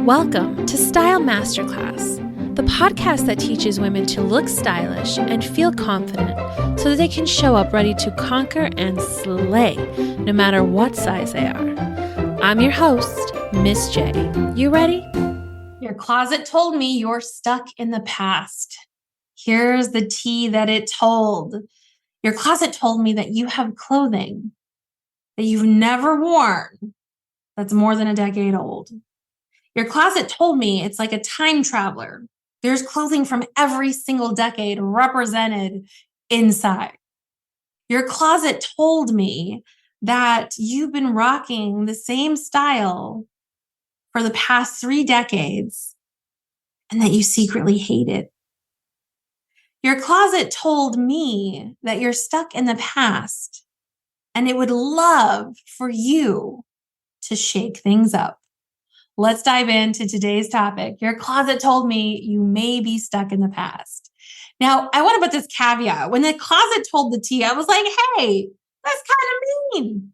Welcome to Style Masterclass, the podcast that teaches women to look stylish and feel confident so that they can show up ready to conquer and slay no matter what size they are. I'm your host, Miss J. You ready? Your closet told me you're stuck in the past. Here's the tea that it told. Your closet told me that you have clothing that you've never worn that's more than a decade old. Your closet told me it's like a time traveler. There's clothing from every single decade represented inside. Your closet told me that you've been rocking the same style for the past 3 decades and that you secretly hate it. Your closet told me that you're stuck in the past and it would love for you to shake things up. Let's dive into today's topic. Your closet told me you may be stuck in the past. Now, I want to put this caveat. When the closet told the tea, I was like, hey, that's kind of mean.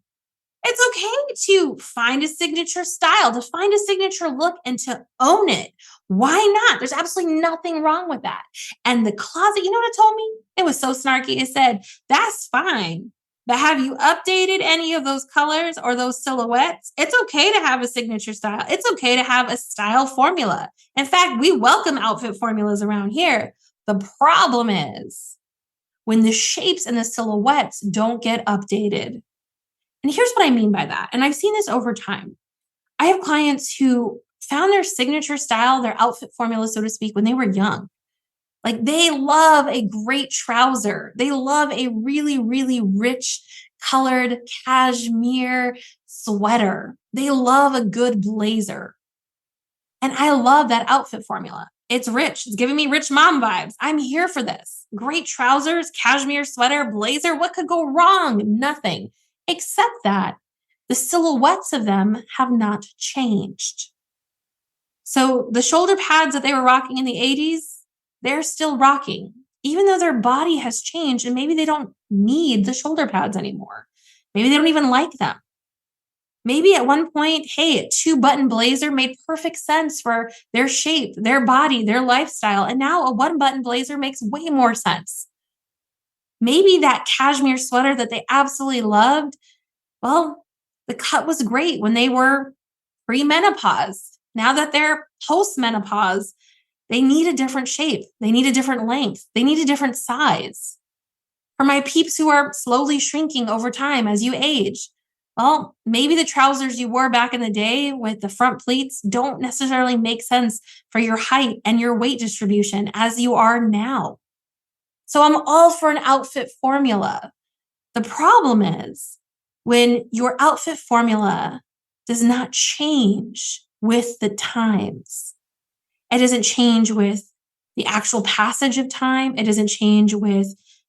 It's okay to find a signature style, to find a signature look, and to own it. Why not? There's absolutely nothing wrong with that. And the closet, you know what it told me? It was so snarky. It said, that's fine. But have you updated any of those colors or those silhouettes? It's okay to have a signature style. It's okay to have a style formula. In fact, we welcome outfit formulas around here. The problem is when the shapes and the silhouettes don't get updated. And here's what I mean by that. And I've seen this over time. I have clients who found their signature style, their outfit formula, so to speak, when they were young. Like they love a great trouser. They love a really, really rich colored cashmere sweater. They love a good blazer. And I love that outfit formula. It's rich. It's giving me rich mom vibes. I'm here for this. Great trousers, cashmere sweater, blazer. What could go wrong? Nothing. Except that the silhouettes of them have not changed. So the shoulder pads that they were rocking in the 80s, they're still rocking, even though their body has changed and maybe they don't need the shoulder pads anymore. Maybe they don't even like them. Maybe at one point, hey, a 2-button blazer made perfect sense for their shape, their body, their lifestyle. And now a 1-button blazer makes way more sense. Maybe that cashmere sweater that they absolutely loved, well, the cut was great when they were pre-menopause. Now that they're post-menopause, they need a different shape. They need a different length. They need a different size. For my peeps who are slowly shrinking over time as you age, well, maybe the trousers you wore back in the day with the front pleats don't necessarily make sense for your height and your weight distribution as you are now. So I'm all for an outfit formula. The problem is when your outfit formula does not change with the times. It doesn't change with the actual passage of time. It doesn't change with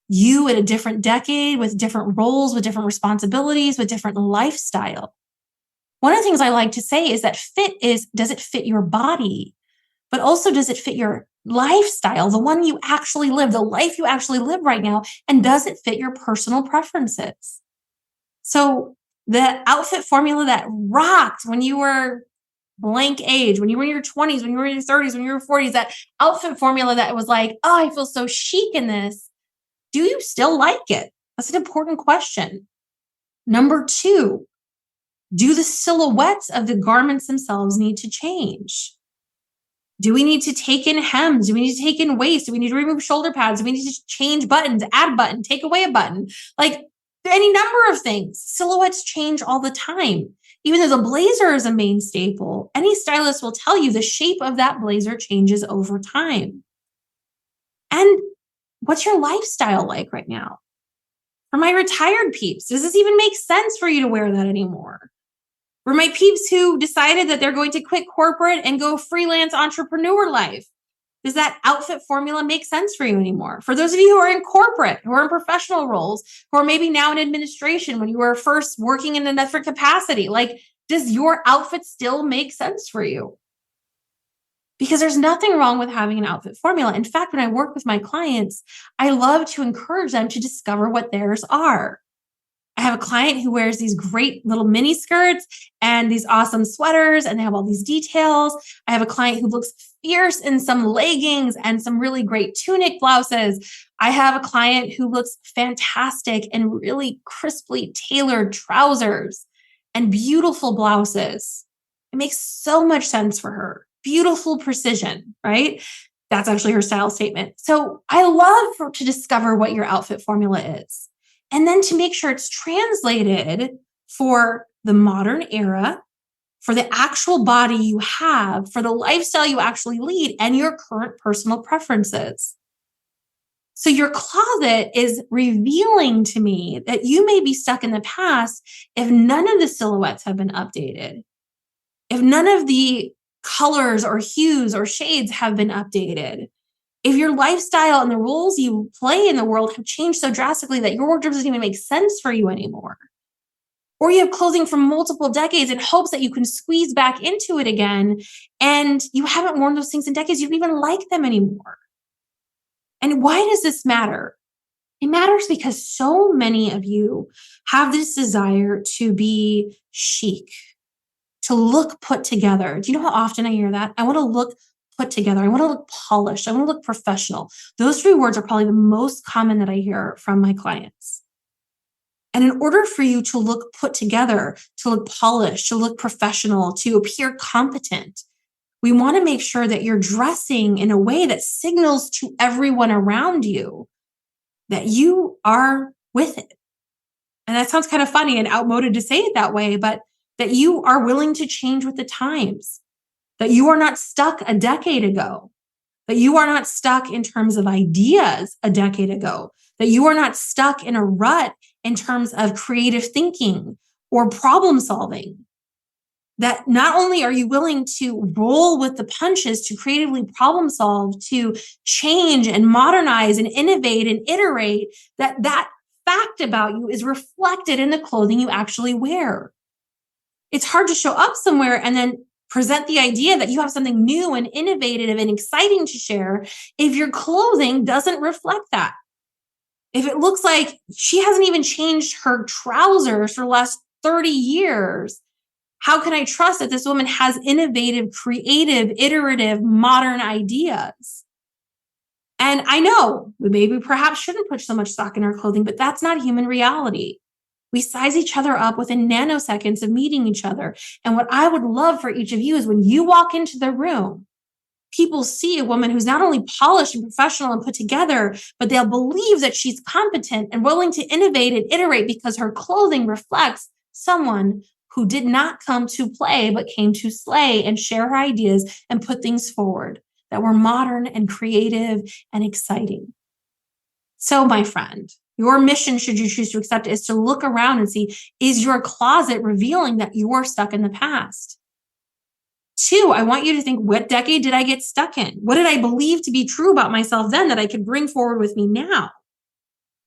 you at a different decade, with different roles, with different responsibilities, with different lifestyle. One of the things I like to say is that does it fit your body? But also, does it fit your lifestyle, the one you actually live, the life you actually live right now? And does it fit your personal preferences? So the outfit formula that rocked when you were blank age, when you were in your 20s, when you were in your 30s, when you were 40s, that outfit formula that was like, oh, I feel so chic in this. Do you still like it? That's an important question. Number 2, do the silhouettes of the garments themselves need to change? Do we need to take in hems? Do we need to take in waist? Do we need to remove shoulder pads? Do we need to change buttons, add a button, take away a button? Like any number of things. Silhouettes change all the time. Even though the blazer is a main staple, any stylist will tell you the shape of that blazer changes over time. And what's your lifestyle like right now? For my retired peeps, does this even make sense for you to wear that anymore? For my peeps who decided that they're going to quit corporate and go freelance entrepreneur life, does that outfit formula make sense for you anymore? For those of you who are in corporate, who are in professional roles, who are maybe now in administration when you were first working in a different capacity, like, does your outfit still make sense for you? Because there's nothing wrong with having an outfit formula. In fact, when I work with my clients, I love to encourage them to discover what theirs are. I have a client who wears these great little mini skirts and these awesome sweaters, and they have all these details. I have a client who looks fierce in some leggings and some really great tunic blouses. I have a client who looks fantastic in really crisply tailored trousers and beautiful blouses. It makes so much sense for her. Beautiful precision, right? That's actually her style statement. So I love to discover what your outfit formula is. And then to make sure it's translated for the modern era, for the actual body you have, for the lifestyle you actually lead, and your current personal preferences. So your closet is revealing to me that you may be stuck in the past if none of the silhouettes have been updated, if none of the colors or hues or shades have been updated, if your lifestyle and the roles you play in the world have changed so drastically that your wardrobe doesn't even make sense for you anymore, or you have clothing from multiple decades in hopes that you can squeeze back into it again, and you haven't worn those things in decades, you don't even like them anymore. And why does this matter? It matters because so many of you have this desire to be chic, to look put together. Do you know how often I hear that? I want to look put together. I want to look polished. I want to look professional. Those three words are probably the most common that I hear from my clients. And in order for you to look put together, to look polished, to look professional, to appear competent, we want to make sure that you're dressing in a way that signals to everyone around you that you are with it. And that sounds kind of funny and outmoded to say it that way, but that you are willing to change with the times, that you are not stuck a decade ago, that you are not stuck in terms of ideas a decade ago, that you are not stuck in a rut in terms of creative thinking or problem solving. That not only are you willing to roll with the punches, to creatively problem solve, to change and modernize and innovate and iterate, that fact about you is reflected in the clothing you actually wear. It's hard to show up somewhere and then present the idea that you have something new and innovative and exciting to share if your clothing doesn't reflect that. If it looks like she hasn't even changed her trousers for the last 30 years, how can I trust that this woman has innovative, creative, iterative, modern ideas? And I know we maybe perhaps shouldn't put so much stock in our clothing, but that's not human reality. We size each other up within nanoseconds of meeting each other. And what I would love for each of you is when you walk into the room, people see a woman who's not only polished and professional and put together, but they'll believe that she's competent and willing to innovate and iterate because her clothing reflects someone who did not come to play, but came to slay and share her ideas and put things forward that were modern and creative and exciting. So, my friend, your mission, should you choose to accept it, is to look around and see, is your closet revealing that you are stuck in the past? 2, I want you to think, what decade did I get stuck in? What did I believe to be true about myself then that I could bring forward with me now?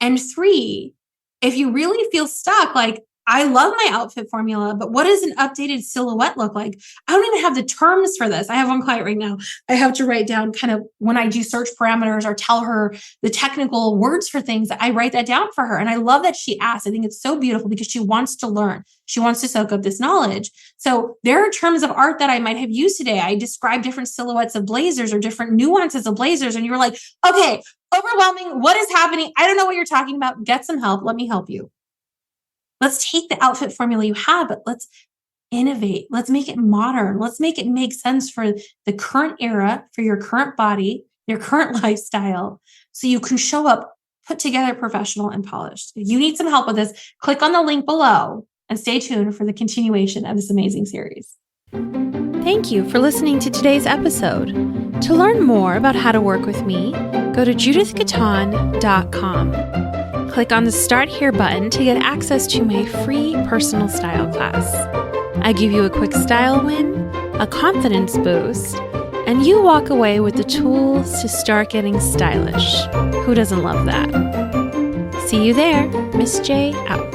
And 3, if you really feel stuck, like, I love my outfit formula, but what does an updated silhouette look like? I don't even have the terms for this. I have one client right now. I have to write down kind of when I do search parameters or tell her the technical words for things, I write that down for her. And I love that she asks. I think it's so beautiful because she wants to learn. She wants to soak up this knowledge. So there are terms of art that I might have used today. I describe different silhouettes of blazers or different nuances of blazers. And you're like, okay, overwhelming. What is happening? I don't know what you're talking about. Get some help. Let me help you. Let's take the outfit formula you have, but let's innovate. Let's make it modern. Let's make it make sense for the current era, for your current body, your current lifestyle, so you can show up put together, professional, and polished. If you need some help with this, click on the link below and stay tuned for the continuation of this amazing series. Thank you for listening to today's episode. To learn more about how to work with me, go to judithgaton.com. Click on the Start Here button to get access to my free personal style class. I give you a quick style win, a confidence boost, and you walk away with the tools to start getting stylish. Who doesn't love that? See you there. Miss J out.